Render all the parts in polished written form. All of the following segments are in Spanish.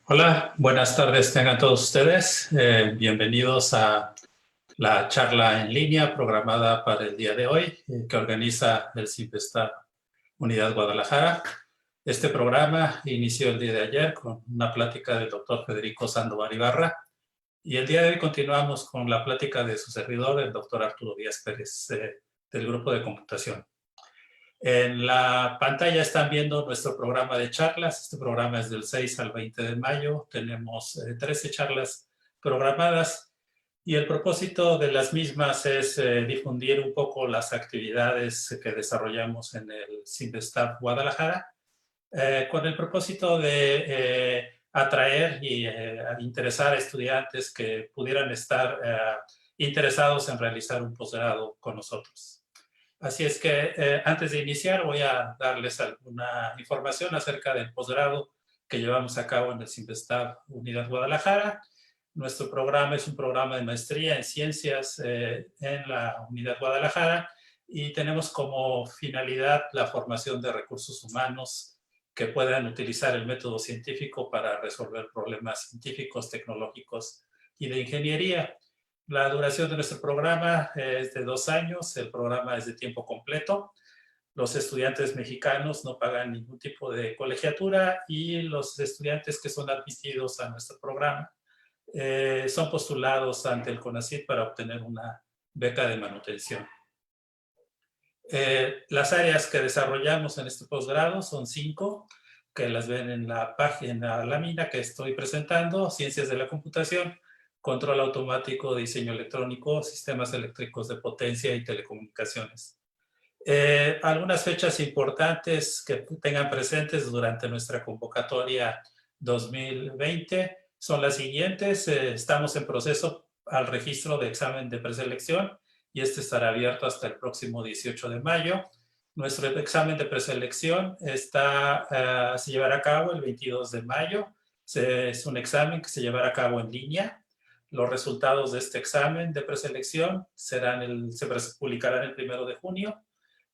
Hola, buenas tardes tengan todos ustedes. Bienvenidos a la charla en línea programada para el día de hoy que organiza el CIPESTAB Unidad Guadalajara. Este programa inició el día de ayer con una plática del doctor Federico Sandoval Ibarra y el día de hoy continuamos con la plática de su servidor, el doctor Arturo Díaz Pérez, del grupo de computación. En la pantalla están viendo nuestro programa de charlas. Este programa es del 6 al 20 de mayo. Tenemos 13 charlas programadas y el propósito de las mismas es difundir un poco las actividades que desarrollamos en el CIPESTAB Guadalajara con el propósito de atraer y interesar a estudiantes que pudieran estar interesados en realizar un posgrado con nosotros. Así es que antes de iniciar voy a darles alguna información acerca del posgrado que llevamos a cabo en el CIPESTAB Unidad Guadalajara. Nuestro programa es un programa de maestría en ciencias en la Unidad Guadalajara y tenemos como finalidad la formación de recursos humanos que puedan utilizar el método científico para resolver problemas científicos, tecnológicos y de ingeniería. La duración de nuestro programa es de 2 años, el programa es de tiempo completo. Los estudiantes mexicanos no pagan ningún tipo de colegiatura y los estudiantes que son admitidos a nuestro programa son postulados ante el CONACYT para obtener una beca de manutención. Las áreas que desarrollamos en este posgrado son 5, que las ven en la página, la lámina que estoy presentando: ciencias de la computación, control automático, diseño electrónico, sistemas eléctricos de potencia y telecomunicaciones. Algunas fechas importantes que tengan presentes durante nuestra convocatoria 2020 son las siguientes. Estamos en proceso al registro de examen de preselección y este estará abierto hasta el próximo 18 de mayo. Nuestro examen de preselección se llevará a cabo el 22 de mayo. Es un examen que se llevará a cabo en línea. Los resultados de este examen de preselección se publicarán el 1 de junio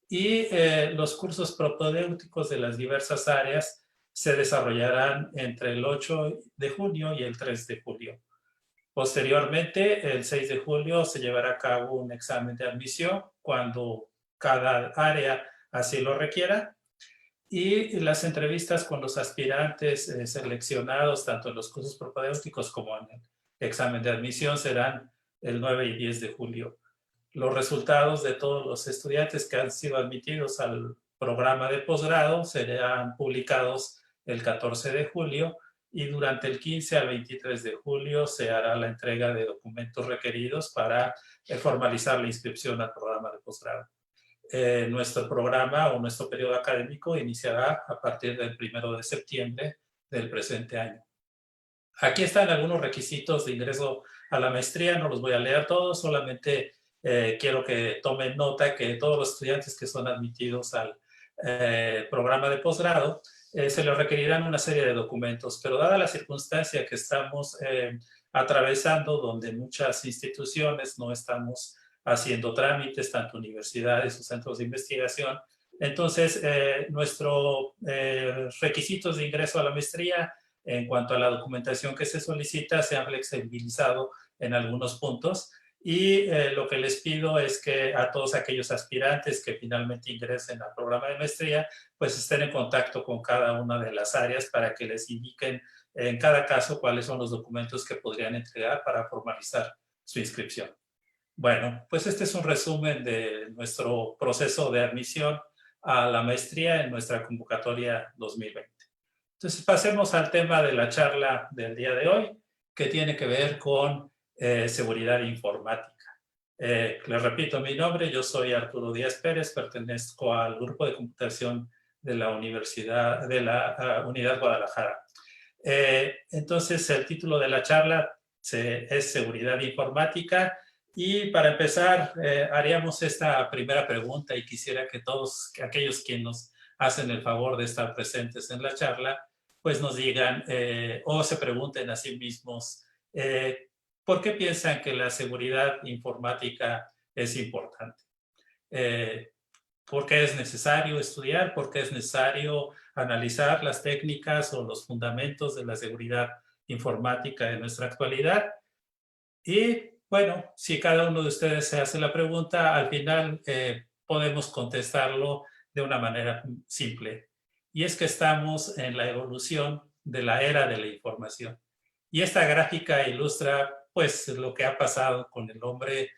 y los cursos propedéuticos de las diversas áreas se desarrollarán entre el 8 de junio y el 3 de julio. Posteriormente, el 6 de julio se llevará a cabo un examen de admisión cuando cada área así lo requiera. Y las entrevistas con los aspirantes seleccionados, tanto en los cursos propedéuticos como en el examen de admisión, serán el 9 y 10 de julio. Los resultados de todos los estudiantes que han sido admitidos al programa de posgrado serán publicados el 14 de julio y durante el 15 al 23 de julio se hará la entrega de documentos requeridos para formalizar la inscripción al programa de posgrado. Nuestro programa o nuestro periodo académico iniciará a partir del 1 de septiembre del presente año. Aquí están algunos requisitos de ingreso a la maestría, no los voy a leer todos, solamente quiero que tomen nota que todos los estudiantes que son admitidos al programa de posgrado se les requerirán una serie de documentos, pero dada la circunstancia que estamos atravesando, donde muchas instituciones no estamos haciendo trámites, tanto universidades o centros de investigación, entonces nuestros requisitos de ingreso a la maestría en cuanto a la documentación que se solicita se han flexibilizado en algunos puntos y lo que les pido es que a todos aquellos aspirantes que finalmente ingresen al programa de maestría pues estén en contacto con cada una de las áreas para que les indiquen en cada caso cuáles son los documentos que podrían entregar para formalizar su inscripción. Bueno, pues este es un resumen de nuestro proceso de admisión a la maestría en nuestra convocatoria 2020. Entonces pasemos al tema de la charla del día de hoy, que tiene que ver con seguridad informática. Les repito mi nombre, yo soy Arturo Díaz Pérez, pertenezco al grupo de computación de la Universidad de la Unidad Guadalajara. Entonces el título de la charla es Seguridad Informática y para empezar haríamos esta primera pregunta y quisiera que todos aquellos quienes nos hacen el favor de estar presentes en la charla pues nos digan o se pregunten a sí mismos ¿por qué piensan que la seguridad informática es importante? ¿Por qué es necesario estudiar? ¿Por qué es necesario analizar las técnicas o los fundamentos de la seguridad informática en nuestra actualidad. Y bueno, si cada uno de ustedes se hace la pregunta, al final podemos contestarlo de una manera simple. Y es que estamos en la evolución de la era de la información. Y esta gráfica ilustra pues lo que ha pasado con el hombre,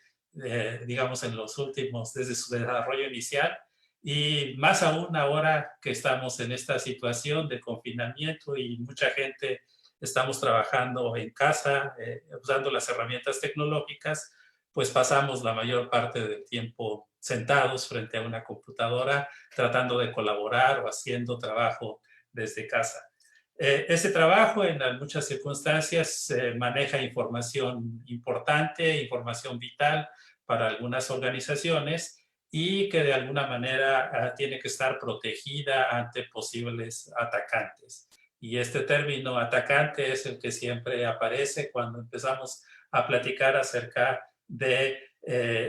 digamos, en los últimos, desde su desarrollo inicial, y más aún ahora que estamos en esta situación de confinamiento y mucha gente estamos trabajando en casa, usando las herramientas tecnológicas, pues pasamos la mayor parte del tiempo sentados frente a una computadora, tratando de colaborar o haciendo trabajo desde casa. Ese trabajo en muchas circunstancias maneja información importante, información vital para algunas organizaciones y que de alguna manera tiene que estar protegida ante posibles atacantes. Y este término atacante es el que siempre aparece cuando empezamos a platicar acerca de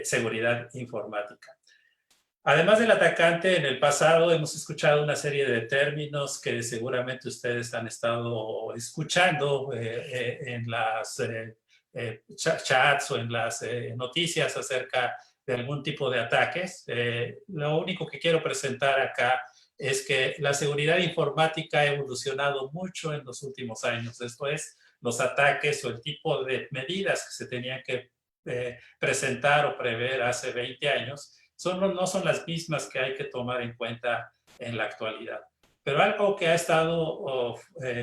seguridad informática. Además del atacante, en el pasado hemos escuchado una serie de términos que seguramente ustedes han estado escuchando en las chats o en las noticias acerca de algún tipo de ataques. Lo único que quiero presentar acá es que la seguridad informática ha evolucionado mucho en los últimos años. Esto es, los ataques o el tipo de medidas que se tenían que presentar o prever hace 20 años no son las mismas que hay que tomar en cuenta en la actualidad. Pero algo que ha estado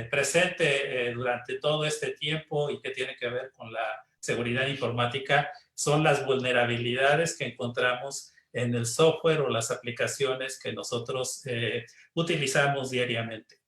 presente durante todo este tiempo y que tiene que ver con la seguridad informática son las vulnerabilidades que encontramos en el software o las aplicaciones que nosotros utilizamos diariamente.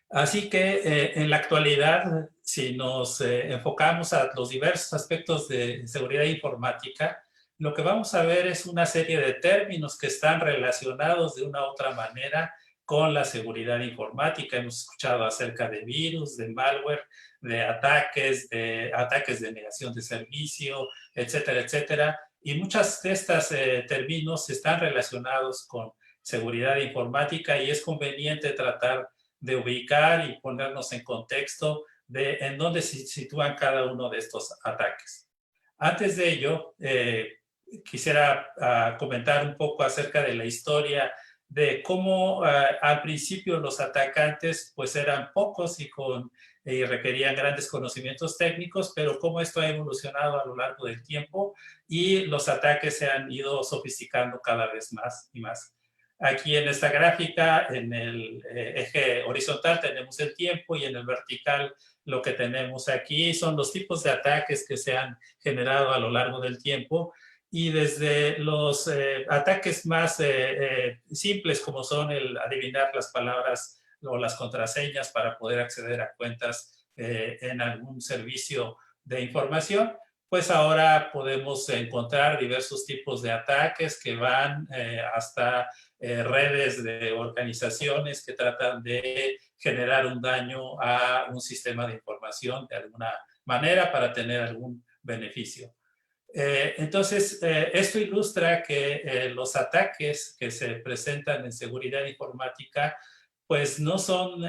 Así que en la actualidad, si nos enfocamos a los diversos aspectos de seguridad informática, lo que vamos a ver es una serie de términos que están relacionados de una u otra manera con la seguridad informática. Hemos escuchado acerca de virus, de malware, de ataques de negación de servicio, etcétera, etcétera. Y muchas de estas términos están relacionados con seguridad informática y es conveniente tratar de ubicar y ponernos en contexto de en dónde se sitúan cada uno de estos ataques. Antes de ello, quisiera comentar un poco acerca de la historia de cómo al principio los atacantes pues eran pocos y requerían grandes conocimientos técnicos, pero cómo esto ha evolucionado a lo largo del tiempo y los ataques se han ido sofisticando cada vez más y más. Aquí en esta gráfica, en el eje horizontal tenemos el tiempo y en el vertical lo que tenemos aquí son los tipos de ataques que se han generado a lo largo del tiempo y desde los ataques más simples como son el adivinar las palabras o las contraseñas para poder acceder a cuentas en algún servicio de información, pues ahora podemos encontrar diversos tipos de ataques que van hasta redes de organizaciones que tratan de generar un daño a un sistema de información de alguna manera para tener algún beneficio. Entonces, esto ilustra que los ataques que se presentan en seguridad informática pues no son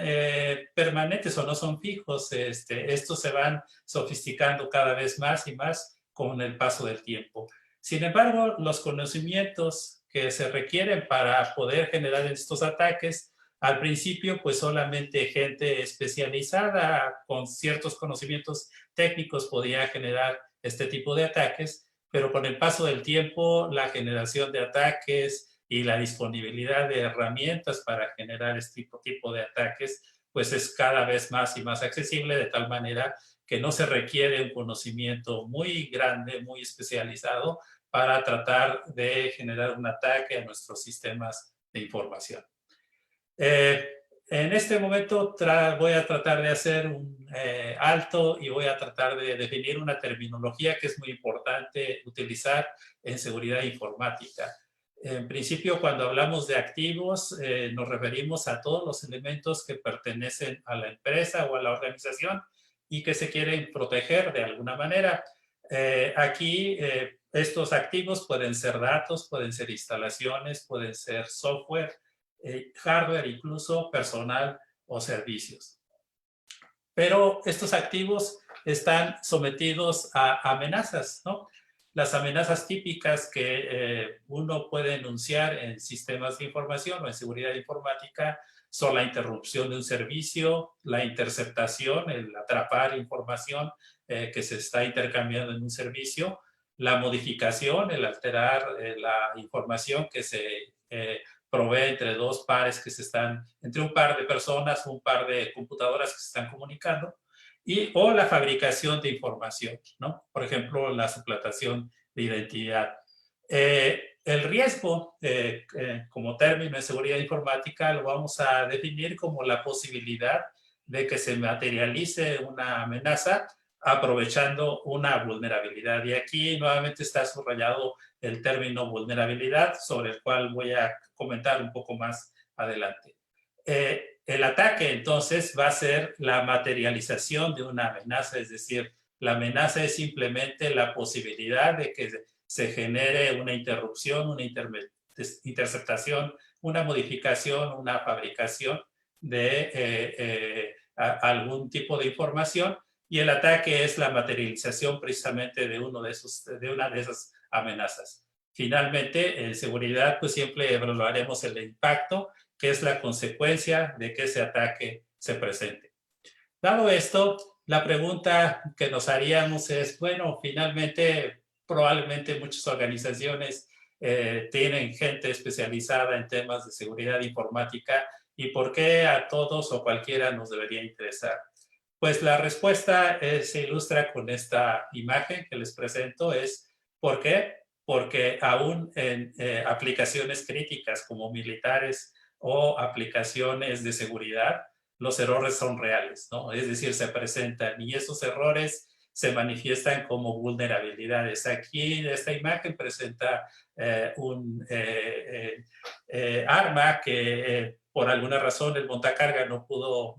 permanentes o no son fijos. Estos se van sofisticando cada vez más y más con el paso del tiempo. Sin embargo, los conocimientos que se requieren para poder generar estos ataques, al principio, pues solamente gente especializada con ciertos conocimientos técnicos podía generar este tipo de ataques, pero con el paso del tiempo, la generación de ataques y la disponibilidad de herramientas para generar este tipo de ataques, pues es cada vez más y más accesible, de tal manera que no se requiere un conocimiento muy grande, muy especializado para tratar de generar un ataque a nuestros sistemas de información. En este momento voy a tratar de hacer un alto y voy a tratar de definir una terminología que es muy importante utilizar en seguridad informática. En principio, cuando hablamos de activos, nos referimos a todos los elementos que pertenecen a la empresa o a la organización y que se quieren proteger de alguna manera. Aquí, estos activos pueden ser datos, pueden ser instalaciones, pueden ser software, hardware, incluso personal o servicios. Pero estos activos están sometidos a amenazas, ¿no? Las amenazas típicas que uno puede enunciar en sistemas de información o en seguridad informática son la interrupción de un servicio, la interceptación, el atrapar información que se está intercambiando en un servicio, la modificación, el alterar la información que se provee entre dos pares que se están, entre un par de personas, un par de computadoras que se están comunicando, o la fabricación de información, ¿no? Por ejemplo, la suplantación de identidad. El riesgo, como término de seguridad informática, lo vamos a definir como la posibilidad de que se materialice una amenaza aprovechando una vulnerabilidad. Y aquí nuevamente está subrayado el término vulnerabilidad, sobre el cual voy a comentar un poco más adelante. El ataque entonces va a ser la materialización de una amenaza, es decir, la amenaza es simplemente la posibilidad de que se genere una interrupción, una interceptación, una modificación, una fabricación de algún tipo de información, y el ataque es la materialización precisamente de una de esas amenazas. Finalmente, en seguridad, pues siempre evaluaremos el impacto, que es la consecuencia de que ese ataque se presente. Dado esto, la pregunta que nos haríamos es, bueno, finalmente, probablemente muchas organizaciones tienen gente especializada en temas de seguridad informática, ¿y por qué a todos o cualquiera nos debería interesar? Pues la respuesta se ilustra con esta imagen que les presento. ¿Por qué? Porque aún en aplicaciones críticas como militares o aplicaciones de seguridad, los errores son reales, ¿no? Es decir, se presentan y esos errores se manifiestan como vulnerabilidades. Aquí esta imagen presenta un arma que por alguna razón el montacarga no pudo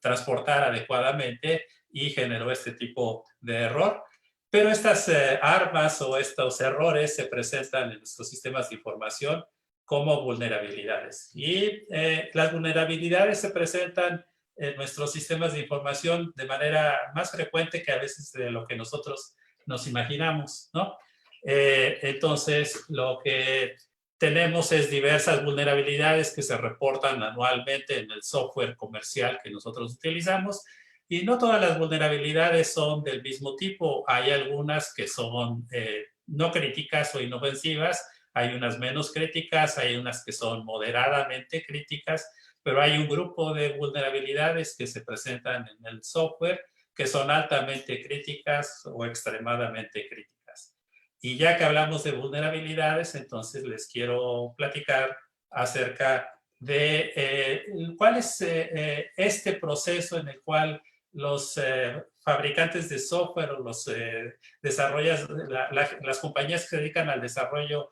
transportar adecuadamente y generó este tipo de error. Pero estas armas o estos errores se presentan en nuestros sistemas de información como vulnerabilidades. Y las vulnerabilidades se presentan en nuestros sistemas de información de manera más frecuente que a veces de lo que nosotros nos imaginamos, ¿no? Entonces, lo que tenemos es diversas vulnerabilidades que se reportan anualmente en el software comercial que nosotros utilizamos, y no todas las vulnerabilidades son del mismo tipo. Hay algunas que son no críticas o inofensivas, hay unas menos críticas, hay unas que son moderadamente críticas, pero hay un grupo de vulnerabilidades que se presentan en el software que son altamente críticas o extremadamente críticas. Y ya que hablamos de vulnerabilidades, entonces les quiero platicar acerca de cuál es este proceso en el cual los fabricantes de software o los las compañías que se dedican al desarrollo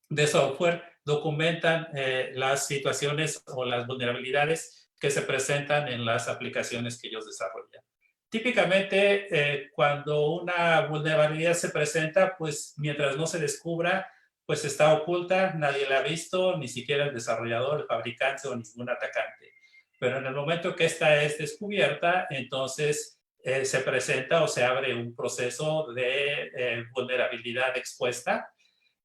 de software documentan las situaciones o las vulnerabilidades que se presentan en las aplicaciones que ellos desarrollan. Típicamente, cuando una vulnerabilidad se presenta, pues mientras no se descubra, pues está oculta, nadie la ha visto, ni siquiera el desarrollador, el fabricante o ningún atacante. Pero en el momento que esta es descubierta, entonces se presenta o se abre un proceso de vulnerabilidad expuesta,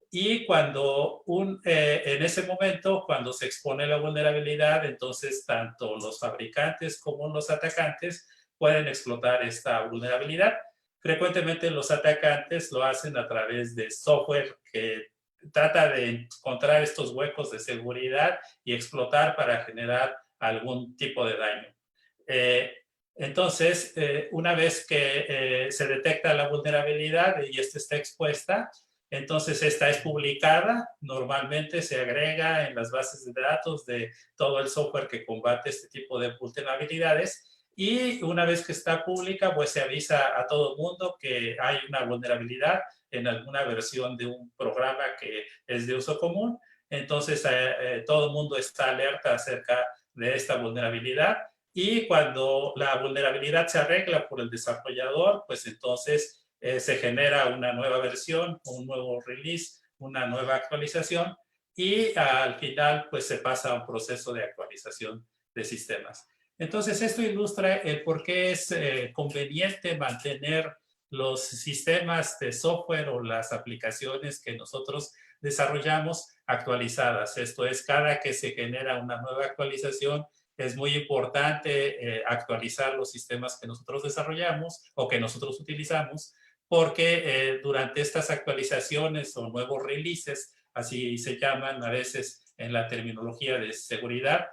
y en ese momento, cuando se expone la vulnerabilidad, entonces tanto los fabricantes como los atacantes pueden explotar esta vulnerabilidad. Frecuentemente los atacantes lo hacen a través de software que trata de encontrar estos huecos de seguridad y explotar para generar algún tipo de daño. Eh, entonces, una vez que se detecta la vulnerabilidad y esta está expuesta, entonces esta es publicada, normalmente se agrega en las bases de datos de todo el software que combate este tipo de vulnerabilidades, y una vez que está pública, pues se avisa a todo el mundo que hay una vulnerabilidad en alguna versión de un programa que es de uso común. Entonces todo el mundo está alerta acerca de esta vulnerabilidad, y cuando la vulnerabilidad se arregla por el desarrollador, pues entonces se genera una nueva versión, un nuevo release, una nueva actualización, y al final pues se pasa a un proceso de actualización de sistemas. Entonces, esto ilustra el por qué es conveniente mantener los sistemas de software o las aplicaciones que nosotros desarrollamos actualizadas. Esto es, cada que se genera una nueva actualización, es muy importante actualizar los sistemas que nosotros desarrollamos o que nosotros utilizamos, porque durante estas actualizaciones o nuevos releases, así se llaman a veces en la terminología de seguridad,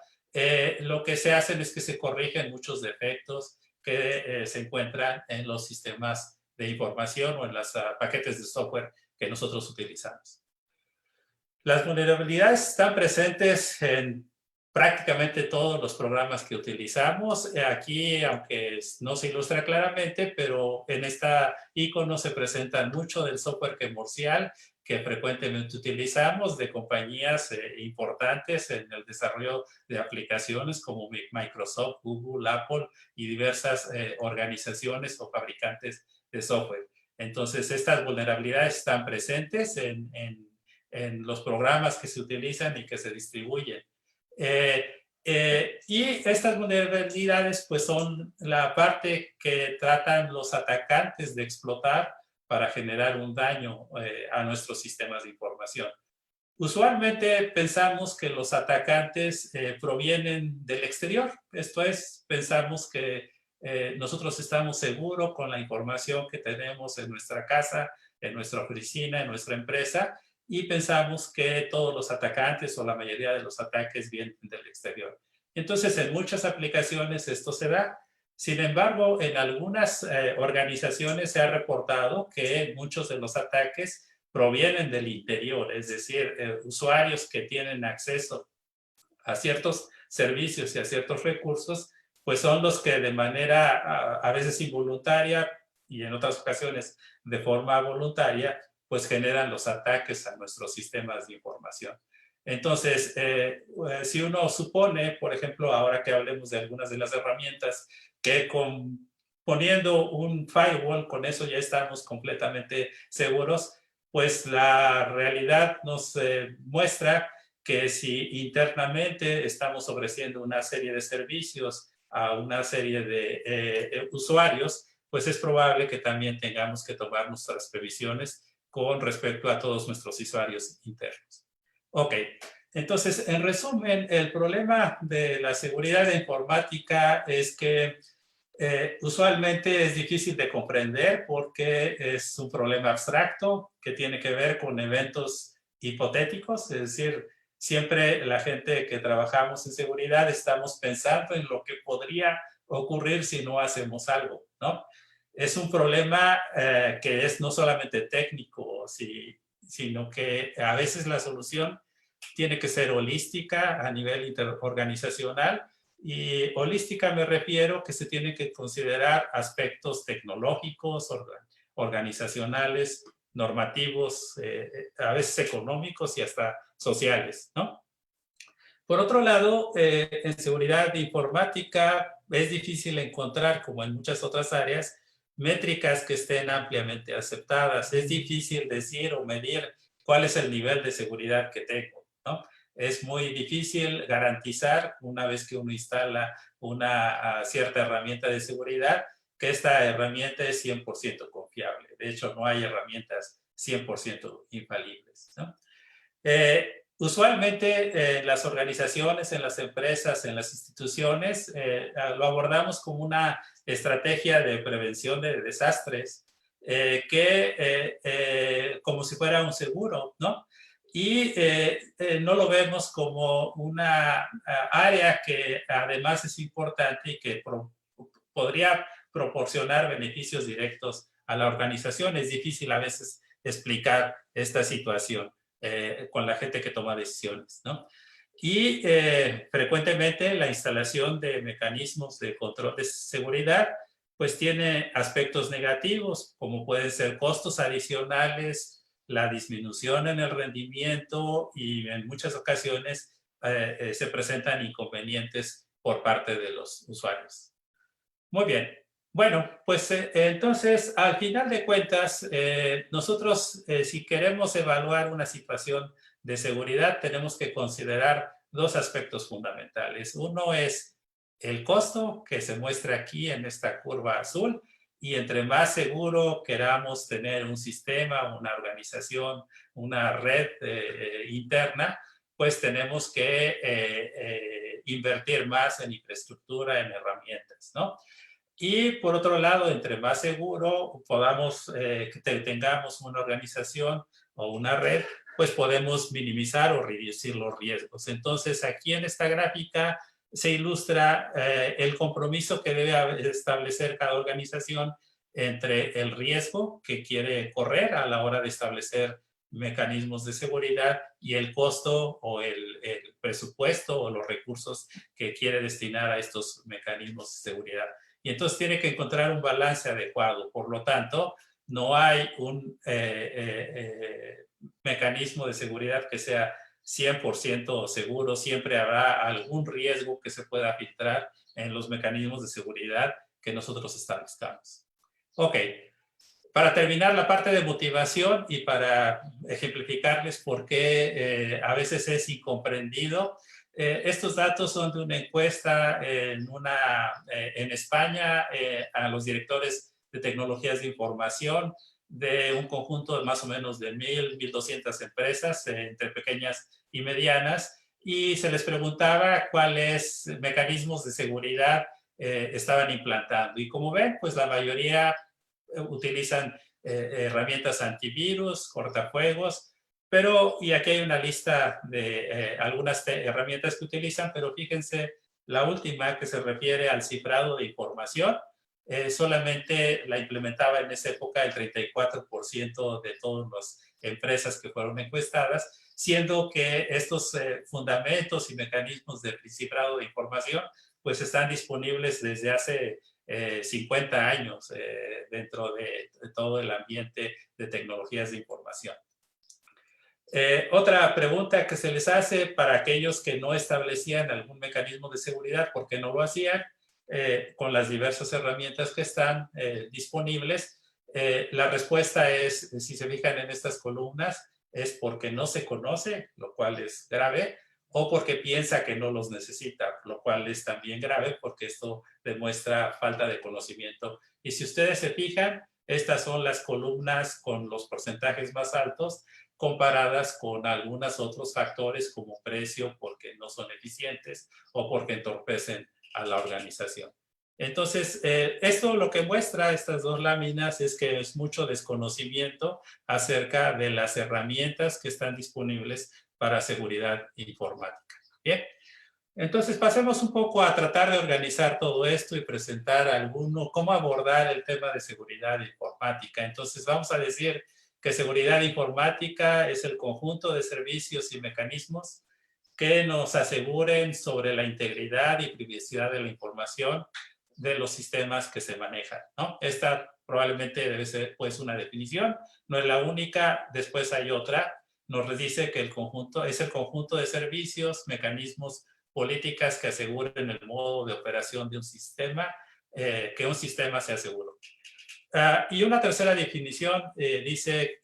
lo que se hacen es que se corrigen muchos defectos que se encuentran en los sistemas de información o en los paquetes de software que nosotros utilizamos. Las vulnerabilidades están presentes en prácticamente todos los programas que utilizamos. Aquí, aunque no se ilustra claramente, pero en esta icono se presenta mucho del software comercial que frecuentemente utilizamos de compañías importantes en el desarrollo de aplicaciones como Microsoft, Google, Apple y diversas organizaciones o fabricantes de software. Entonces, estas vulnerabilidades están presentes en los programas que se utilizan y que se distribuyen. Y estas vulnerabilidades pues son la parte que tratan los atacantes de explotar para generar un daño a nuestros sistemas de información. Usualmente pensamos que los atacantes provienen del exterior. Esto es, pensamos que nosotros estamos seguros con la información que tenemos en nuestra casa, en nuestra oficina, en nuestra empresa, y pensamos que todos los atacantes o la mayoría de los ataques vienen del exterior. Entonces, en muchas aplicaciones esto se da. Sin embargo, en algunas organizaciones se ha reportado que muchos de los ataques provienen del interior, es decir, usuarios que tienen acceso a ciertos servicios y a ciertos recursos, pues son los que de manera a veces involuntaria y en otras ocasiones de forma voluntaria, pues generan los ataques a nuestros sistemas de información. Entonces, si uno supone, por ejemplo, ahora que hablemos de algunas de las herramientas, que poniendo un firewall, con eso ya estamos completamente seguros, pues la realidad nos muestra que si internamente estamos ofreciendo una serie de servicios a una serie de usuarios, pues es probable que también tengamos que tomar nuestras previsiones con respecto a todos nuestros usuarios internos. Ok, entonces, en resumen, el problema de la seguridad informática es que usualmente es difícil de comprender porque es un problema abstracto que tiene que ver con eventos hipotéticos, es decir, siempre la gente que trabajamos en seguridad estamos pensando en lo que podría ocurrir si no hacemos algo, ¿no? Es un problema que es no solamente técnico, sino que a veces la solución tiene que ser holística a nivel interorganizacional. Y holística me refiero que se tienen que considerar aspectos tecnológicos, organizacionales, normativos, a veces económicos y hasta sociales, ¿no? Por otro lado, en seguridad informática es difícil encontrar, como en muchas otras áreas, métricas que estén ampliamente aceptadas. Es difícil decir o medir cuál es el nivel de seguridad que tengo, ¿no? Es muy difícil garantizar, una vez que uno instala una cierta herramienta de seguridad, que esta herramienta es 100% confiable. De hecho, no hay herramientas 100% infalibles, ¿no? Usualmente en las organizaciones, en las empresas, en las instituciones, lo abordamos como una estrategia de prevención de desastres, como si fuera un seguro, ¿no? Y no lo vemos como una área que además es importante y que podría proporcionar beneficios directos a la organización. Es difícil a veces explicar esta situación con la gente que toma decisiones, ¿no? Y frecuentemente la instalación de mecanismos de control de seguridad pues tiene aspectos negativos, como pueden ser costos adicionales, la disminución en el rendimiento y en muchas ocasiones se presentan inconvenientes por parte de los usuarios. Muy bien. Bueno, pues entonces, al final de cuentas, nosotros si queremos evaluar una situación de seguridad, tenemos que considerar dos aspectos fundamentales. Uno es el costo que se muestra aquí en esta curva azul, y entre más seguro queramos tener un sistema, una organización, una red interna, pues tenemos que invertir más en infraestructura, en herramientas, ¿no? Y por otro lado, entre más seguro podamos, tengamos una organización o una red, pues podemos minimizar o reducir los riesgos. Entonces, aquí en esta gráfica se ilustra el compromiso que debe establecer cada organización entre el riesgo que quiere correr a la hora de establecer mecanismos de seguridad y el costo o el presupuesto o los recursos que quiere destinar a estos mecanismos de seguridad. Y entonces tiene que encontrar un balance adecuado. Por lo tanto, no hay un mecanismo de seguridad que sea 100% seguro. Siempre habrá algún riesgo que se pueda filtrar en los mecanismos de seguridad que nosotros establezcamos. Ok, para terminar la parte de motivación y para ejemplificarles por qué a veces es incomprendido, estos datos son de una encuesta en España a los directores de tecnologías de información de un conjunto de más o menos de 1,200 empresas entre pequeñas y medianas, y se les preguntaba cuáles mecanismos de seguridad estaban implantando. Y como ven, pues la mayoría utilizan herramientas antivirus, cortafuegos, pero, y aquí hay una lista de algunas herramientas que utilizan, pero fíjense, la última que se refiere al cifrado de información, solamente la implementaba en esa época el 34% de todas las empresas que fueron encuestadas, siendo que estos fundamentos y mecanismos de cifrado de información pues están disponibles desde hace 50 años dentro de todo el ambiente de tecnologías de información. Otra pregunta que se les hace para aquellos que no establecían algún mecanismo de seguridad, ¿por qué no lo hacían? Con las diversas herramientas que están disponibles, la respuesta es, si se fijan en estas columnas, es porque no se conoce, lo cual es grave, o porque piensa que no los necesita, lo cual es también grave porque esto demuestra falta de conocimiento. Y si ustedes se fijan, estas son las columnas con los porcentajes más altos comparadas con algunos otros factores como precio, porque no son eficientes o porque entorpecen a la organización. Entonces, esto lo que muestra estas dos láminas es que es mucho desconocimiento acerca de las herramientas que están disponibles para seguridad informática. Bien, entonces pasemos un poco a tratar de organizar todo esto y presentar cómo abordar el tema de seguridad informática. Entonces vamos a decir que seguridad informática es el conjunto de servicios y mecanismos que nos aseguren sobre la integridad y privacidad de la información de los sistemas que se manejan, ¿no? Esta probablemente debe ser pues una definición, no es la única, después hay otra, nos dice que el conjunto es el conjunto de servicios, mecanismos, políticas que aseguren el modo de operación de un sistema, que un sistema sea seguro. Y una tercera definición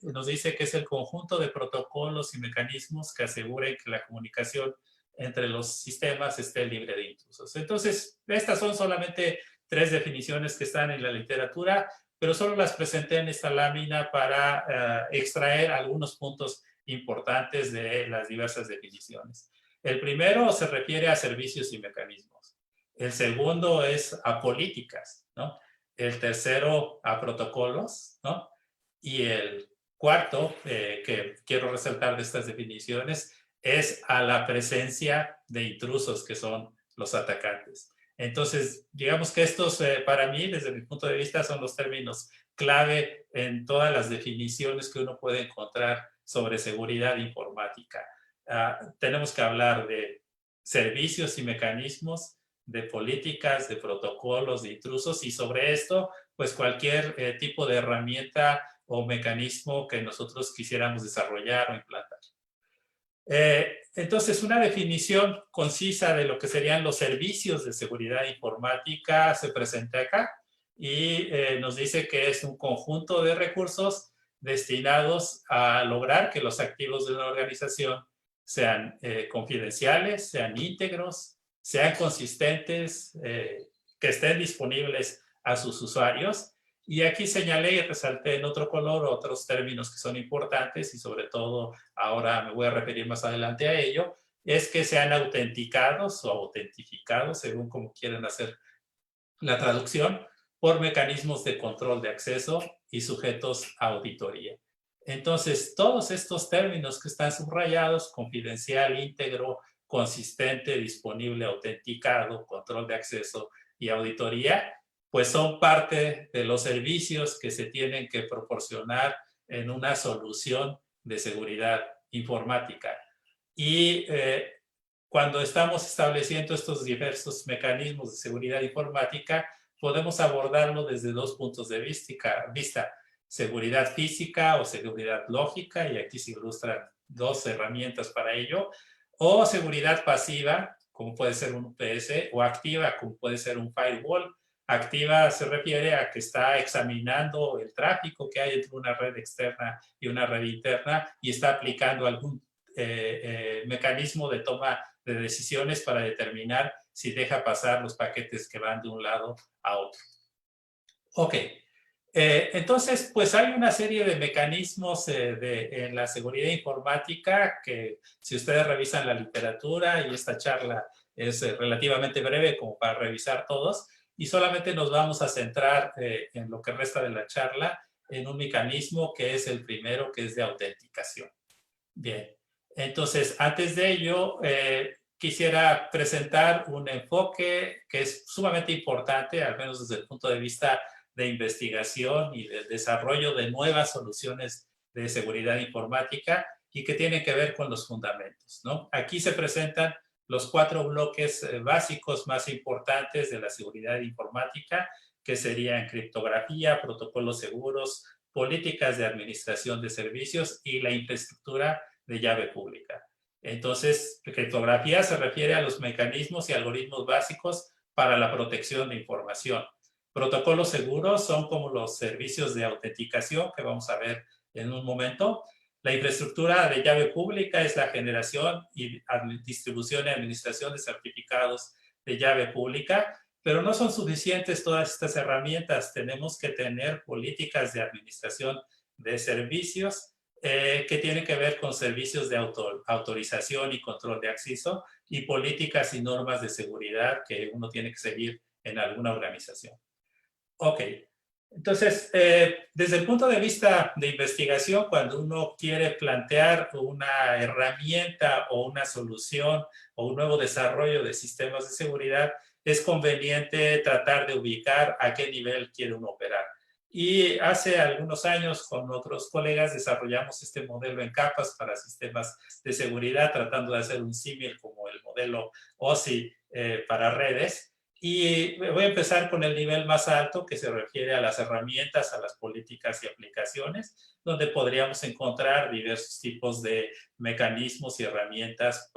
nos dice que es el conjunto de protocolos y mecanismos que aseguren que la comunicación entre los sistemas esté libre de intrusos. Entonces, estas son solamente 3 definiciones que están en la literatura, pero solo las presenté en esta lámina para extraer algunos puntos importantes de las diversas definiciones. El primero se refiere a servicios y mecanismos. El segundo es a políticas, ¿no? El tercero a protocolos, ¿no? Y el cuarto, que quiero resaltar de estas definiciones, es a la presencia de intrusos que son los atacantes. Entonces, digamos que estos para mí, desde mi punto de vista, son los términos clave en todas las definiciones que uno puede encontrar sobre seguridad informática. Tenemos que hablar de servicios y mecanismos, de políticas, de protocolos, de intrusos, y sobre esto, pues cualquier tipo de herramienta o mecanismo que nosotros quisiéramos desarrollar o implantar. Entonces, una definición concisa de lo que serían los servicios de seguridad informática se presenta acá y nos dice que es un conjunto de recursos destinados a lograr que los activos de una organización sean confidenciales, sean íntegros, sean consistentes, que estén disponibles a sus usuarios. Y aquí señalé y resalté en otro color otros términos que son importantes y sobre todo ahora me voy a referir más adelante a ello, es que sean autenticados o autentificados, según como quieran hacer la traducción, por mecanismos de control de acceso y sujetos a auditoría. Entonces, todos estos términos que están subrayados, confidencial, íntegro, consistente, disponible, autenticado, control de acceso y auditoría, pues son parte de los servicios que se tienen que proporcionar en una solución de seguridad informática. Y cuando estamos estableciendo estos diversos mecanismos de seguridad informática, podemos abordarlo desde dos puntos de vista. Seguridad física o seguridad lógica, y aquí se ilustran dos herramientas para ello, o seguridad pasiva, como puede ser un UPS, o activa, como puede ser un firewall. Activa se refiere a que está examinando el tráfico que hay entre una red externa y una red interna y está aplicando algún mecanismo de toma de decisiones para determinar si deja pasar los paquetes que van de un lado a otro. Ok, entonces pues hay una serie de mecanismos en la seguridad informática que si ustedes revisan la literatura, y esta charla es relativamente breve como para revisar todos, y solamente nos vamos a centrar en lo que resta de la charla en un mecanismo que es el primero, que es de autenticación. Bien, entonces antes de ello quisiera presentar un enfoque que es sumamente importante, al menos desde el punto de vista de investigación y del desarrollo de nuevas soluciones de seguridad informática y que tiene que ver con los fundamentos, ¿no? Aquí se presentan los 4 bloques básicos más importantes de la seguridad informática, que serían criptografía, protocolos seguros, políticas de administración de servicios y la infraestructura de llave pública. Entonces, criptografía se refiere a los mecanismos y algoritmos básicos para la protección de información. Protocolos seguros son como los servicios de autenticación que vamos a ver en un momento. La infraestructura de llave pública es la generación y distribución y administración de certificados de llave pública, pero no son suficientes todas estas herramientas. Tenemos que tener políticas de administración de servicios que tienen que ver con servicios de autorización y control de acceso y políticas y normas de seguridad que uno tiene que seguir en alguna organización. Ok, entonces, desde el punto de vista de investigación, cuando uno quiere plantear una herramienta o una solución o un nuevo desarrollo de sistemas de seguridad, es conveniente tratar de ubicar a qué nivel quiere uno operar. Y hace algunos años con otros colegas desarrollamos este modelo en capas para sistemas de seguridad, tratando de hacer un símil como el modelo OSI para redes. Y voy a empezar con el nivel más alto, que se refiere a las herramientas, a las políticas y aplicaciones, donde podríamos encontrar diversos tipos de mecanismos y herramientas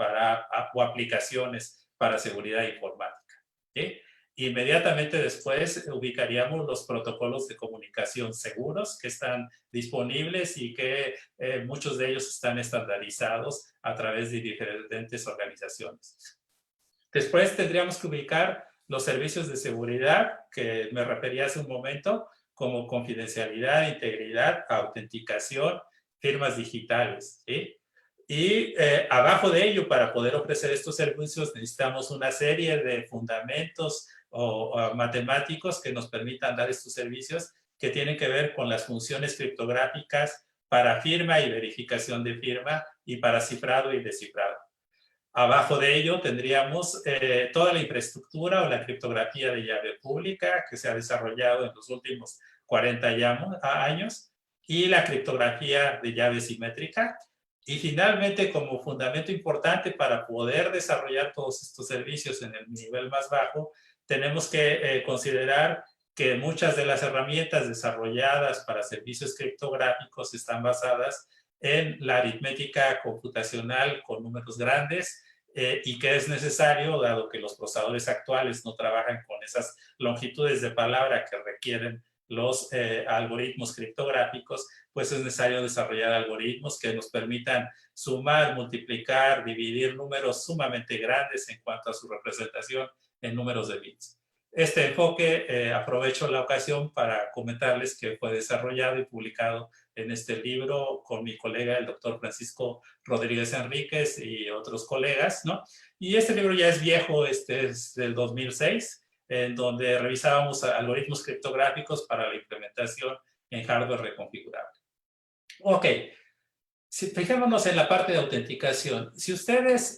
o aplicaciones para seguridad informática. ¿Sí? Inmediatamente después ubicaríamos los protocolos de comunicación seguros que están disponibles y que muchos de ellos están estandarizados a través de diferentes organizaciones. Después tendríamos que ubicar los servicios de seguridad que me refería hace un momento, como confidencialidad, integridad, autenticación, firmas digitales, ¿sí? Y abajo de ello, para poder ofrecer estos servicios, necesitamos una serie de fundamentos o matemáticos que nos permitan dar estos servicios que tienen que ver con las funciones criptográficas para firma y verificación de firma y para cifrado y descifrado. Abajo de ello tendríamos toda la infraestructura o la criptografía de llave pública que se ha desarrollado en los últimos 40 años y la criptografía de llave simétrica. Y finalmente, como fundamento importante para poder desarrollar todos estos servicios en el nivel más bajo, tenemos que considerar que muchas de las herramientas desarrolladas para servicios criptográficos están basadas en la aritmética computacional con números grandes y que es necesario, dado que los procesadores actuales no trabajan con esas longitudes de palabra que requieren los algoritmos criptográficos, pues es necesario desarrollar algoritmos que nos permitan sumar, multiplicar, dividir números sumamente grandes en cuanto a su representación en números de bits. Este enfoque, aprovecho la ocasión para comentarles que fue desarrollado y publicado en este libro con mi colega, el doctor Francisco Rodríguez Enríquez y otros colegas, ¿no? Y este libro ya es viejo, este es del 2006, en donde revisábamos algoritmos criptográficos para la implementación en hardware reconfigurable. Ok, fijémonos en la parte de autenticación. Si ustedes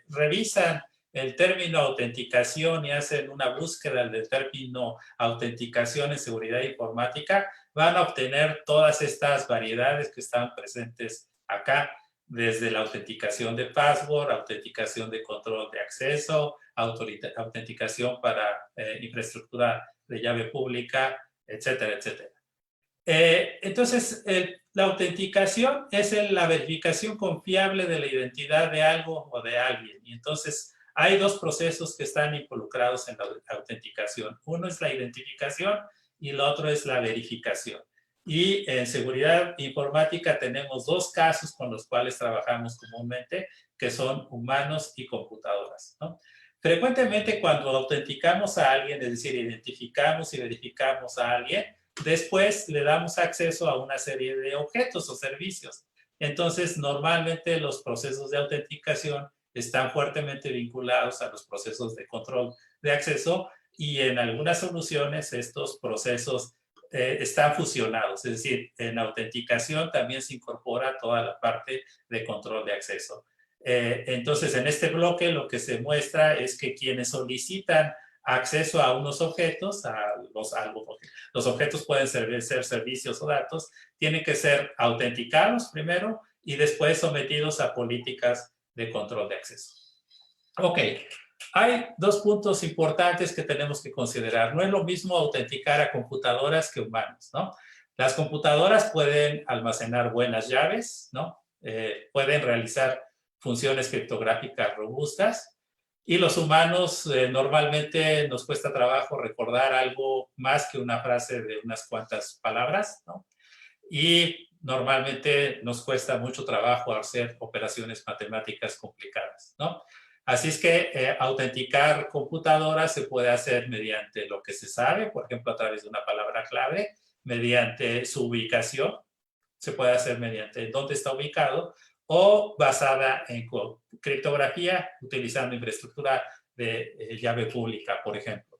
revisan el término autenticación y hacen una búsqueda del término autenticación en seguridad informática, van a obtener todas estas variedades que están presentes acá, desde la autenticación de password, autenticación de control de acceso, autenticación para infraestructura de llave pública, etcétera, etcétera. Entonces, la autenticación es la verificación confiable de la identidad de algo o de alguien. Y entonces, hay dos procesos que están involucrados en la autenticación. Uno es la identificación y el otro es la verificación. Y en seguridad informática tenemos dos casos con los cuales trabajamos comúnmente, que son humanos y computadoras, ¿no? Frecuentemente cuando autenticamos a alguien, es decir, identificamos y verificamos a alguien, después le damos acceso a una serie de objetos o servicios. Entonces, normalmente los procesos de autenticación están fuertemente vinculados a los procesos de control de acceso y en algunas soluciones estos procesos están fusionados. Es decir, en autenticación también se incorpora toda la parte de control de acceso. Entonces, en este bloque lo que se muestra es que quienes solicitan acceso a unos objetos, los objetos pueden ser servicios o datos, tienen que ser autenticados primero y después sometidos a políticas de control de acceso. Ok, hay dos puntos importantes que tenemos que considerar. No es lo mismo autenticar a computadoras que humanos, ¿no? Las computadoras pueden almacenar buenas llaves, ¿no? Pueden realizar funciones criptográficas robustas, y los humanos normalmente nos cuesta trabajo recordar algo más que una frase de unas cuantas palabras, ¿no? Y normalmente nos cuesta mucho trabajo hacer operaciones matemáticas complicadas, ¿no? Así es que autenticar computadoras se puede hacer mediante lo que se sabe, por ejemplo, a través de una palabra clave, mediante su ubicación, se puede hacer mediante dónde está ubicado, o basada en criptografía, utilizando infraestructura de llave pública, por ejemplo.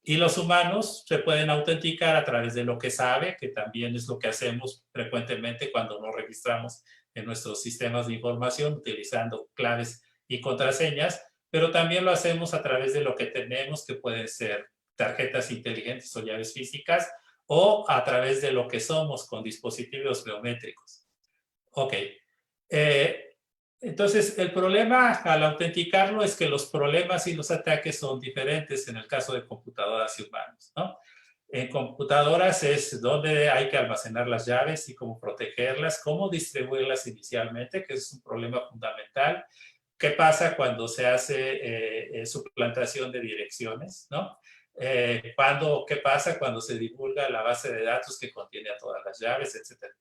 Y los humanos se pueden autenticar a través de lo que sabe, que también es lo que hacemos frecuentemente cuando nos registramos en nuestros sistemas de información, utilizando claves y contraseñas, pero también lo hacemos a través de lo que tenemos, que pueden ser tarjetas inteligentes o llaves físicas, o a través de lo que somos con dispositivos biométricos. Ok. Entonces, el problema al autenticarlo es que los problemas y los ataques son diferentes en el caso de computadoras y humanos, ¿no? En computadoras es donde hay que almacenar las llaves y cómo protegerlas, cómo distribuirlas inicialmente, que es un problema fundamental. ¿Qué pasa cuando se hace suplantación de direcciones, ¿no? ¿Qué pasa cuando se divulga la base de datos que contiene a todas las llaves, etcétera,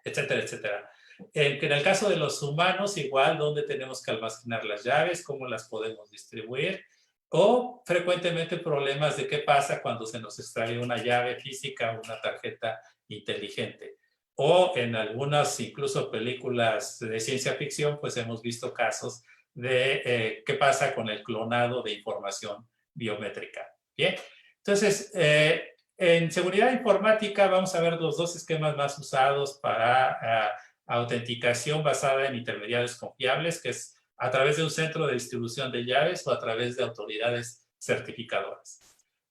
etcétera, etcétera? En el caso de los humanos, igual, ¿dónde tenemos que almacenar las llaves? ¿Cómo las podemos distribuir? O frecuentemente problemas de qué pasa cuando se nos extrae una llave física o una tarjeta inteligente. O en algunas, incluso películas de ciencia ficción, pues hemos visto casos de qué pasa con el clonado de información biométrica. Bien, entonces, en seguridad informática vamos a ver los dos esquemas más usados para autenticación basada en intermediarios confiables, que es a través de un centro de distribución de llaves o a través de autoridades certificadoras.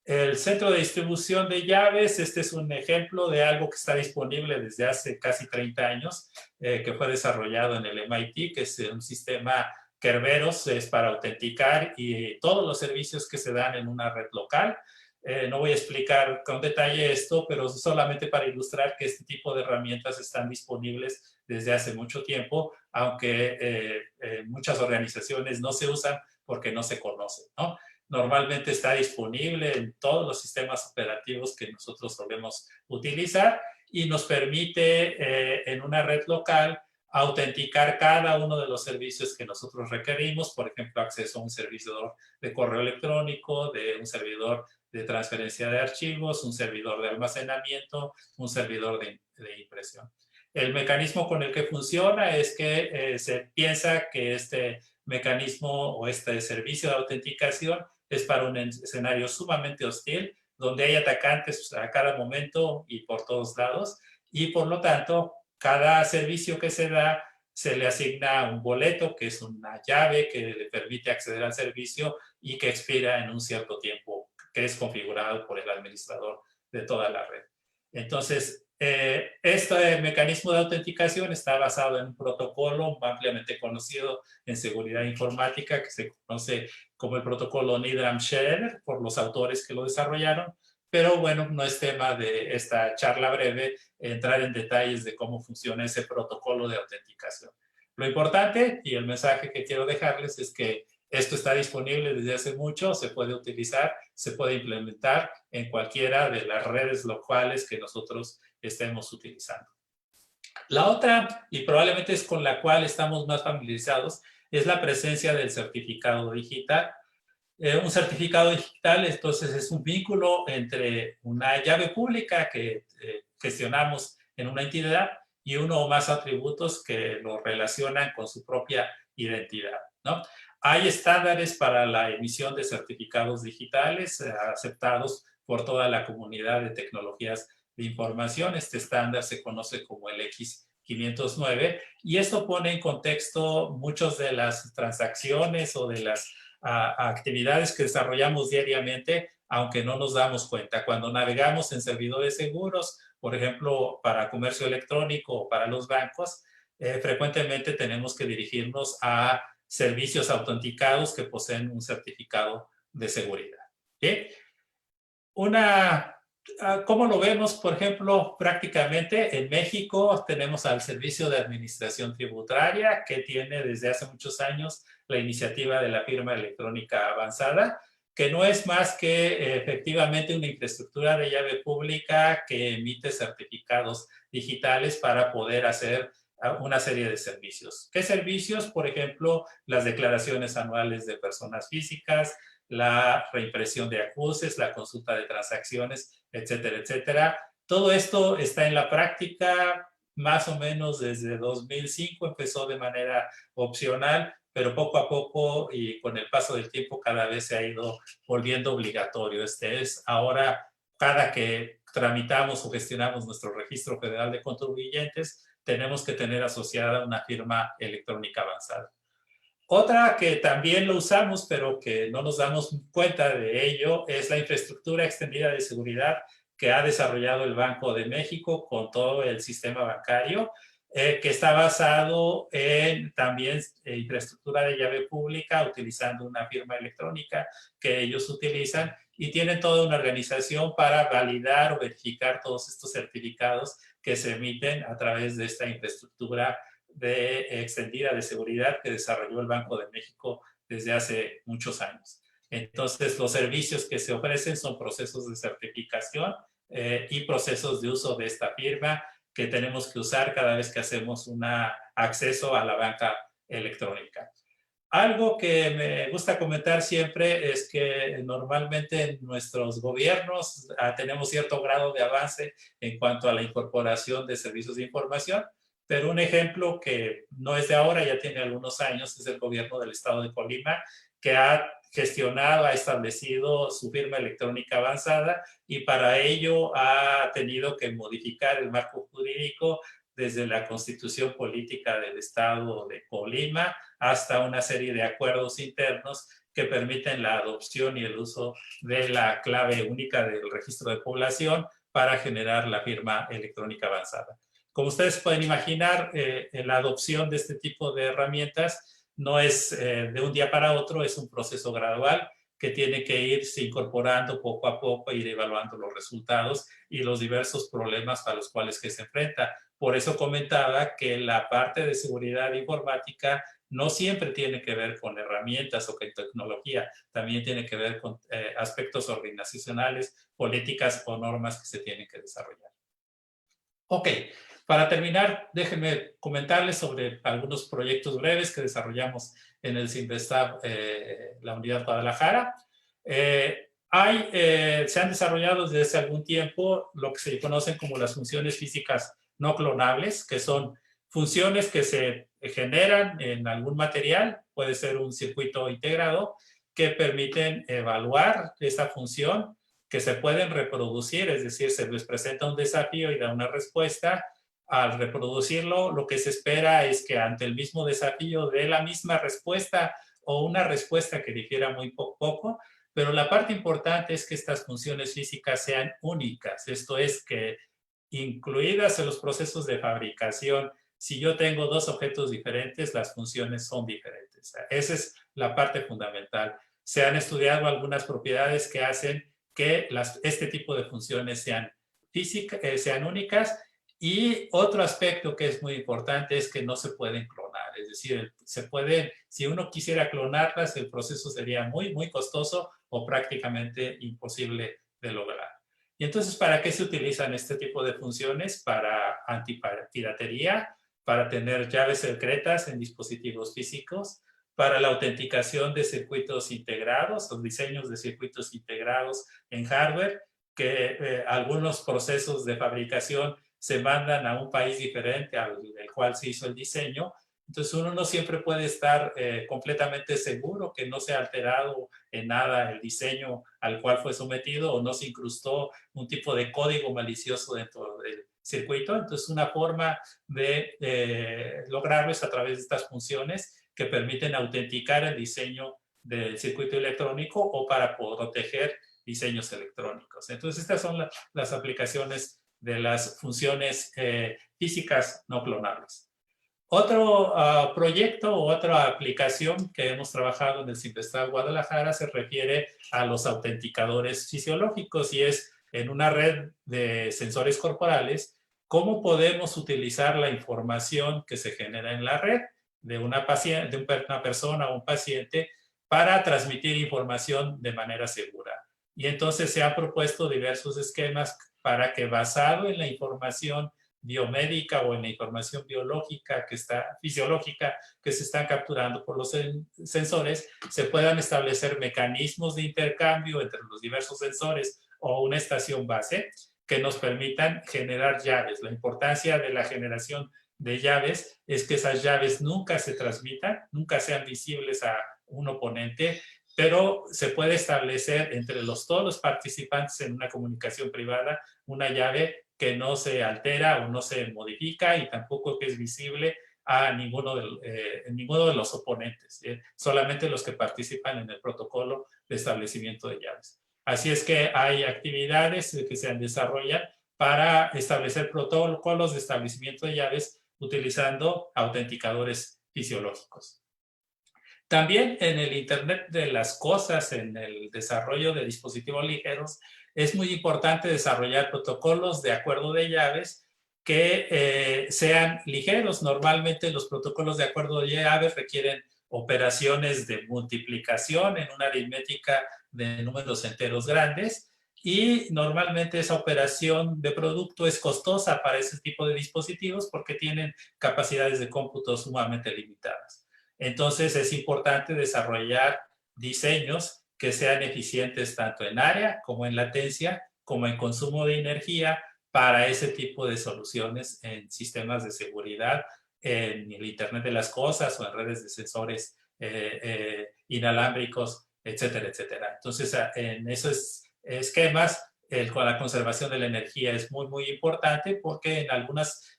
El centro de distribución de llaves, este es un ejemplo de algo que está disponible desde hace casi 30 años, que fue desarrollado en el MIT, que es un sistema Kerberos, es para autenticar y todos los servicios que se dan en una red local. No voy a explicar con detalle esto, pero solamente para ilustrar que este tipo de herramientas están disponibles desde hace mucho tiempo, aunque muchas organizaciones no se usan porque no se conocen, ¿no? Normalmente está disponible en todos los sistemas operativos que nosotros solemos utilizar y nos permite en una red local autenticar cada uno de los servicios que nosotros requerimos, por ejemplo, acceso a un servidor de correo electrónico, de un servidor de transferencia de archivos, un servidor de almacenamiento, un servidor de impresión. El mecanismo con el que funciona es que se piensa que este mecanismo o este servicio de autenticación es para un escenario sumamente hostil, donde hay atacantes a cada momento y por todos lados, y por lo tanto, cada servicio que se da se le asigna un boleto, que es una llave que le permite acceder al servicio y que expira en un cierto tiempo, que es configurado por el administrador de toda la red. Entonces, este mecanismo de autenticación está basado en un protocolo ampliamente conocido en seguridad informática que se conoce como el protocolo Needham-Shell por los autores que lo desarrollaron, pero bueno, no es tema de esta charla breve entrar en detalles de cómo funciona ese protocolo de autenticación. Lo importante y el mensaje que quiero dejarles es que esto está disponible desde hace mucho, se puede utilizar, se puede implementar en cualquiera de las redes locales que nosotros estemos utilizando. La otra, y probablemente es con la cual estamos más familiarizados, es la presencia del certificado digital. Un certificado digital, entonces, es un vínculo entre una llave pública que gestionamos en una entidad y uno o más atributos que lo relacionan con su propia identidad, ¿no? Hay estándares para la emisión de certificados digitales aceptados por toda la comunidad de tecnologías de información. Este estándar se conoce como el X509 y esto pone en contexto muchas de las transacciones o de las actividades que desarrollamos diariamente, aunque no nos damos cuenta. Cuando navegamos en servidores seguros, por ejemplo, para comercio electrónico o para los bancos, frecuentemente tenemos que dirigirnos a servicios autenticados que poseen un certificado de seguridad. ¿Sí? ¿Cómo lo vemos? Por ejemplo, prácticamente en México tenemos al Servicio de Administración Tributaria, que tiene desde hace muchos años la iniciativa de la firma electrónica avanzada, que no es más que efectivamente una infraestructura de llave pública que emite certificados digitales para poder hacer una serie de servicios. ¿Qué servicios? Por ejemplo, las declaraciones anuales de personas físicas, la reimpresión de acuses, la consulta de transacciones, etcétera, etcétera. Todo esto está en la práctica más o menos desde 2005, empezó de manera opcional, pero poco a poco y con el paso del tiempo cada vez se ha ido volviendo obligatorio. Este es ahora, cada que tramitamos o gestionamos nuestro registro federal de contribuyentes, tenemos que tener asociada una firma electrónica avanzada. Otra que también lo usamos, pero que no nos damos cuenta de ello, es la infraestructura extendida de seguridad que ha desarrollado el Banco de México con todo el sistema bancario, que está basado en también infraestructura de llave pública, utilizando una firma electrónica que ellos utilizan y tienen toda una organización para validar o verificar todos estos certificados que se emiten a través de esta infraestructura extendida de seguridad que desarrolló el Banco de México desde hace muchos años. Entonces, los servicios que se ofrecen son procesos de certificación y procesos de uso de esta firma que tenemos que usar cada vez que hacemos un acceso a la banca electrónica. Algo que me gusta comentar siempre es que normalmente en nuestros gobiernos tenemos cierto grado de avance en cuanto a la incorporación de servicios de información, pero un ejemplo que no es de ahora, ya tiene algunos años, es el gobierno del estado de Colima, que ha gestionado, ha establecido su firma electrónica avanzada y para ello ha tenido que modificar el marco jurídico desde la constitución política del estado de Colima hasta una serie de acuerdos internos que permiten la adopción y el uso de la clave única del registro de población para generar la firma electrónica avanzada. Como ustedes pueden imaginar, la adopción de este tipo de herramientas no es de un día para otro, es un proceso gradual que tiene que irse incorporando poco a poco, ir evaluando los resultados y los diversos problemas a los cuales que se enfrenta. Por eso comentaba que la parte de seguridad informática no siempre tiene que ver con herramientas o con tecnología, también tiene que ver con aspectos organizacionales, políticas o normas que se tienen que desarrollar. Ok, para terminar, déjenme comentarles sobre algunos proyectos breves que desarrollamos en el CIMBESTAB, la Unidad Guadalajara. Se han desarrollado desde hace algún tiempo lo que se conocen como las funciones físicas no clonables, que son funciones que se generan en algún material, puede ser un circuito integrado, que permiten evaluar esa función, que se pueden reproducir, es decir, se les presenta un desafío y da una respuesta. Al reproducirlo, lo que se espera es que ante el mismo desafío dé la misma respuesta o una respuesta que difiera muy poco, pero la parte importante es que estas funciones físicas sean únicas, esto es que incluidas en los procesos de fabricación, si yo tengo dos objetos diferentes, las funciones son diferentes. Esa es la parte fundamental. Se han estudiado algunas propiedades que hacen que este tipo de funciones sean únicas, y otro aspecto que es muy importante es que no se pueden clonar, es decir, si uno quisiera clonarlas, el proceso sería muy, muy costoso o prácticamente imposible de lograr. Y entonces, ¿para qué se utilizan este tipo de funciones? Para antipiratería, para tener llaves secretas en dispositivos físicos, para la autenticación de circuitos integrados o diseños de circuitos integrados en hardware, que algunos procesos de fabricación se mandan a un país diferente al cual se hizo el diseño. Entonces uno no siempre puede estar completamente seguro que no se ha alterado en nada el diseño al cual fue sometido o no se incrustó un tipo de código malicioso dentro del circuito. Entonces una forma de lograrlo es a través de estas funciones que permiten autenticar el diseño del circuito electrónico o para proteger diseños electrónicos. Entonces estas son las aplicaciones de las funciones físicas no clonables. Otro proyecto o otra aplicación que hemos trabajado en el CIMBESTAB Guadalajara se refiere a los autenticadores fisiológicos y es en una red de sensores corporales cómo podemos utilizar la información que se genera en la red de una persona o un paciente para transmitir información de manera segura. Y entonces se han propuesto diversos esquemas para que, basado en la información biomédica o en la información fisiológica que se están capturando por los sensores, se puedan establecer mecanismos de intercambio entre los diversos sensores o una estación base que nos permitan generar llaves. La importancia de la generación de llaves es que esas llaves nunca se transmitan, nunca sean visibles a un oponente, pero se puede establecer entre todos los participantes en una comunicación privada una llave que no se altera o no se modifica y tampoco que es visible a ninguno de los oponentes, solamente los que participan en el protocolo de establecimiento de llaves. Así es que hay actividades que se desarrollan para establecer protocolos de establecimiento de llaves utilizando autenticadores fisiológicos. También en el Internet de las cosas, en el desarrollo de dispositivos ligeros, es muy importante desarrollar protocolos de acuerdo de llaves que sean ligeros. Normalmente los protocolos de acuerdo de llaves requieren operaciones de multiplicación en una aritmética de números enteros grandes y normalmente esa operación de producto es costosa para ese tipo de dispositivos porque tienen capacidades de cómputo sumamente limitadas. Entonces es importante desarrollar diseños que sean eficientes tanto en área como en latencia, como en consumo de energía para ese tipo de soluciones en sistemas de seguridad, en el Internet de las cosas o en redes de sensores inalámbricos, etcétera, etcétera. Entonces, en esos esquemas, la conservación de la energía es muy, muy importante porque en algunas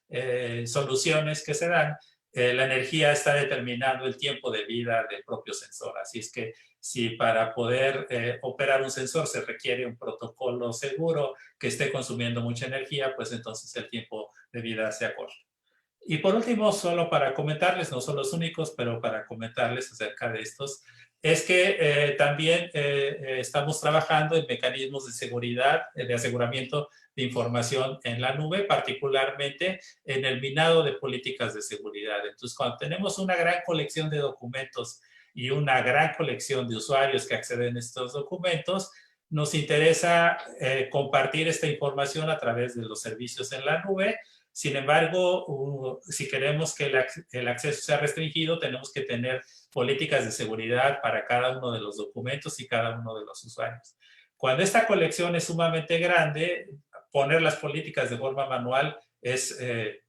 soluciones que se dan, la energía está determinando el tiempo de vida del propio sensor. Así es que si para poder operar un sensor se requiere un protocolo seguro que esté consumiendo mucha energía, pues entonces el tiempo de vida se acorta. Y por último, solo para comentarles, no son los únicos, pero para comentarles acerca de estos, es que también estamos trabajando en mecanismos de seguridad, de aseguramiento de información en la nube, particularmente en el minado de políticas de seguridad. Entonces, cuando tenemos una gran colección de documentos y una gran colección de usuarios que acceden a estos documentos, nos interesa compartir esta información a través de los servicios en la nube. Sin embargo, si queremos que el acceso sea restringido, tenemos que tener políticas de seguridad para cada uno de los documentos y cada uno de los usuarios. Cuando esta colección es sumamente grande, poner las políticas de forma manual es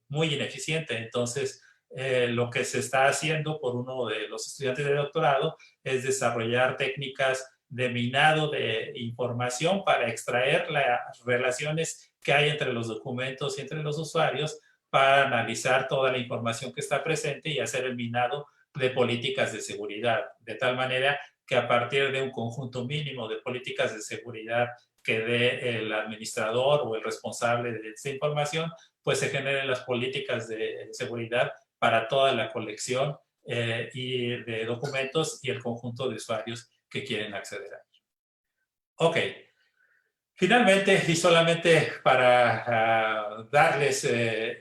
muy ineficiente. Entonces, lo que se está haciendo por uno de los estudiantes de doctorado es desarrollar técnicas de minado de información para extraer las relaciones que hay entre los documentos y entre los usuarios para analizar toda la información que está presente y hacer el minado de políticas de seguridad, de tal manera que a partir de un conjunto mínimo de políticas de seguridad que dé el administrador o el responsable de esta información, pues se generen las políticas de seguridad para toda la colección y de documentos y el conjunto de usuarios que quieren acceder a ello. Ok. Finalmente, y solamente para darles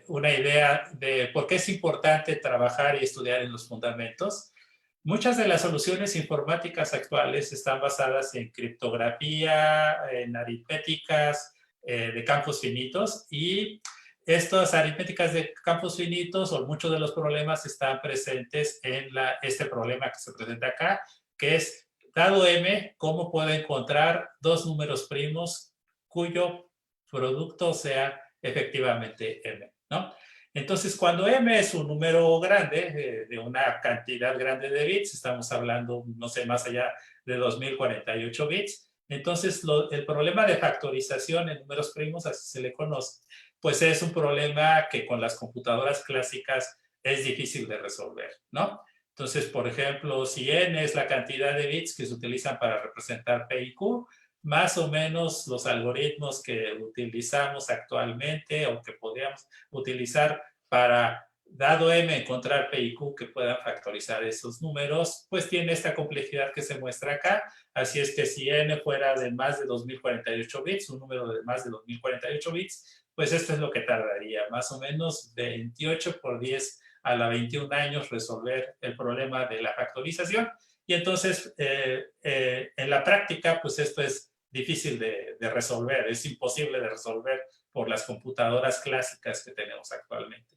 una idea de por qué es importante trabajar y estudiar en los fundamentos, muchas de las soluciones informáticas actuales están basadas en criptografía, en aritméticas de campos finitos, y estas aritméticas de campos finitos o muchos de los problemas están presentes en este problema que se presenta acá, que es dado m, ¿cómo puedo encontrar dos números primos cuyo producto sea efectivamente m? ¿No? Entonces, cuando m es un número grande, de una cantidad grande de bits, estamos hablando, no sé, más allá de 2048 bits, entonces el problema de factorización en números primos, así se le conoce, pues es un problema que con las computadoras clásicas es difícil de resolver, ¿no? Entonces, por ejemplo, si n es la cantidad de bits que se utilizan para representar P y Q, más o menos los algoritmos que utilizamos actualmente o que podríamos utilizar para, dado m, encontrar P y Q que puedan factorizar esos números, pues tiene esta complejidad que se muestra acá. Así es que si n fuera de más de 2048 bits, un número de más de 2048 bits, pues esto es lo que tardaría, más o menos 28 por 10 a la 21 años resolver el problema de la factorización. Y entonces, en la práctica, pues esto es difícil de resolver, es imposible de resolver por las computadoras clásicas que tenemos actualmente.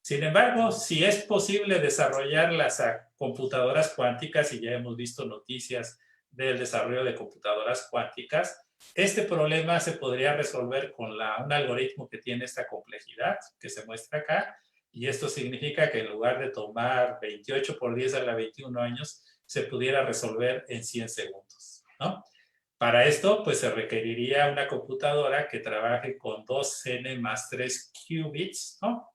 Sin embargo, si es posible desarrollar las computadoras cuánticas, y ya hemos visto noticias del desarrollo de computadoras cuánticas, este problema se podría resolver con un algoritmo que tiene esta complejidad que se muestra acá, y esto significa que en lugar de tomar 28 por 10 a la 21 años, se pudiera resolver en 100 segundos, ¿no? Para esto, pues se requeriría una computadora que trabaje con 2n más 3 qubits, ¿no?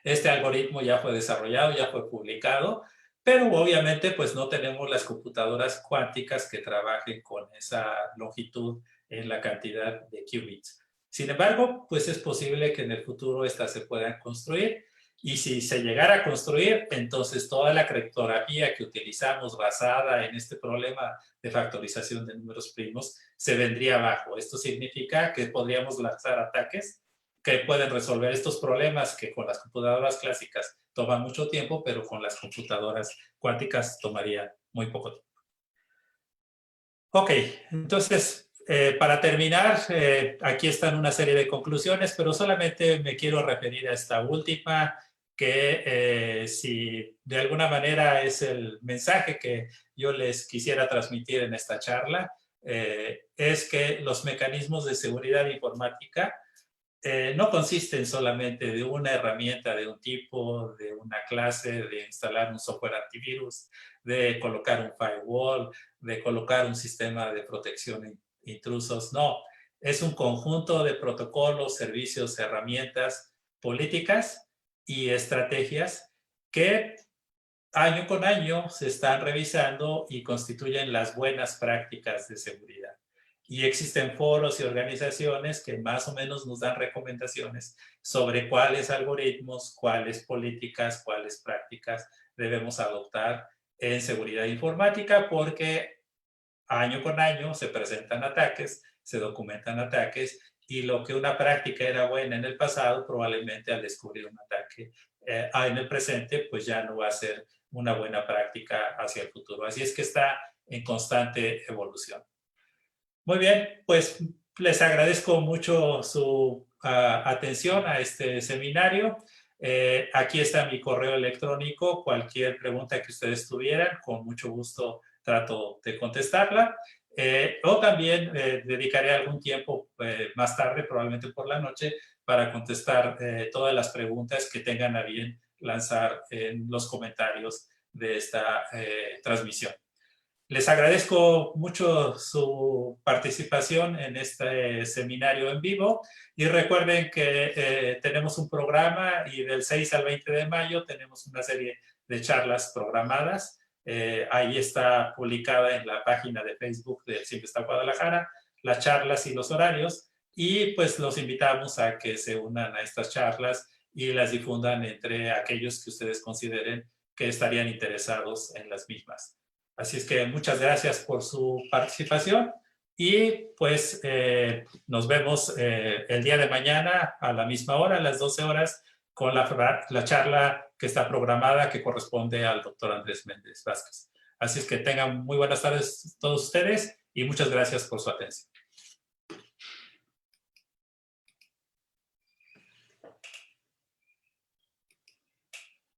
Este algoritmo ya fue desarrollado, ya fue publicado, pero obviamente pues no tenemos las computadoras cuánticas que trabajen con esa longitud en la cantidad de qubits. Sin embargo, pues es posible que en el futuro estas se puedan construir, y si se llegara a construir, entonces toda la criptografía que utilizamos basada en este problema de factorización de números primos se vendría abajo. Esto significa que podríamos lanzar ataques que pueden resolver estos problemas que con las computadoras clásicas toman mucho tiempo, pero con las computadoras cuánticas tomaría muy poco tiempo. Ok, entonces, para terminar, aquí están una serie de conclusiones, pero solamente me quiero referir a esta última, que si de alguna manera es el mensaje que yo les quisiera transmitir en esta charla, es que los mecanismos de seguridad informática no consisten solamente de una herramienta de un tipo, de una clase, de instalar un software antivirus, de colocar un firewall, de colocar un sistema de protección de intrusos. No, es un conjunto de protocolos, servicios, herramientas, políticas y estrategias que año con año se están revisando y constituyen las buenas prácticas de seguridad. Y existen foros y organizaciones que más o menos nos dan recomendaciones sobre cuáles algoritmos, cuáles políticas, cuáles prácticas debemos adoptar en seguridad informática porque año con año se presentan ataques, se documentan ataques y lo que una práctica era buena en el pasado, probablemente al descubrir un ataque en el presente, pues ya no va a ser una buena práctica hacia el futuro. Así es que está en constante evolución. Muy bien, pues les agradezco mucho su atención a este seminario. Aquí está mi correo electrónico. Cualquier pregunta que ustedes tuvieran, con mucho gusto trato de contestarla. O también dedicaré algún tiempo más tarde, probablemente por la noche, para contestar todas las preguntas que tengan a bien lanzar en los comentarios de esta transmisión. Les agradezco mucho su participación en este seminario en vivo y recuerden que tenemos un programa y del 6 al 20 de mayo tenemos una serie de charlas programadas. Ahí está publicada en la página de Facebook del CIMVESTA Guadalajara, las charlas y los horarios, y pues los invitamos a que se unan a estas charlas y las difundan entre aquellos que ustedes consideren que estarían interesados en las mismas. Así es que muchas gracias por su participación y pues nos vemos el día de mañana a la misma hora, a las 12 horas, con la charla que está programada que corresponde al doctor Andrés Méndez Vázquez. Así es que tengan muy buenas tardes todos ustedes y muchas gracias por su atención.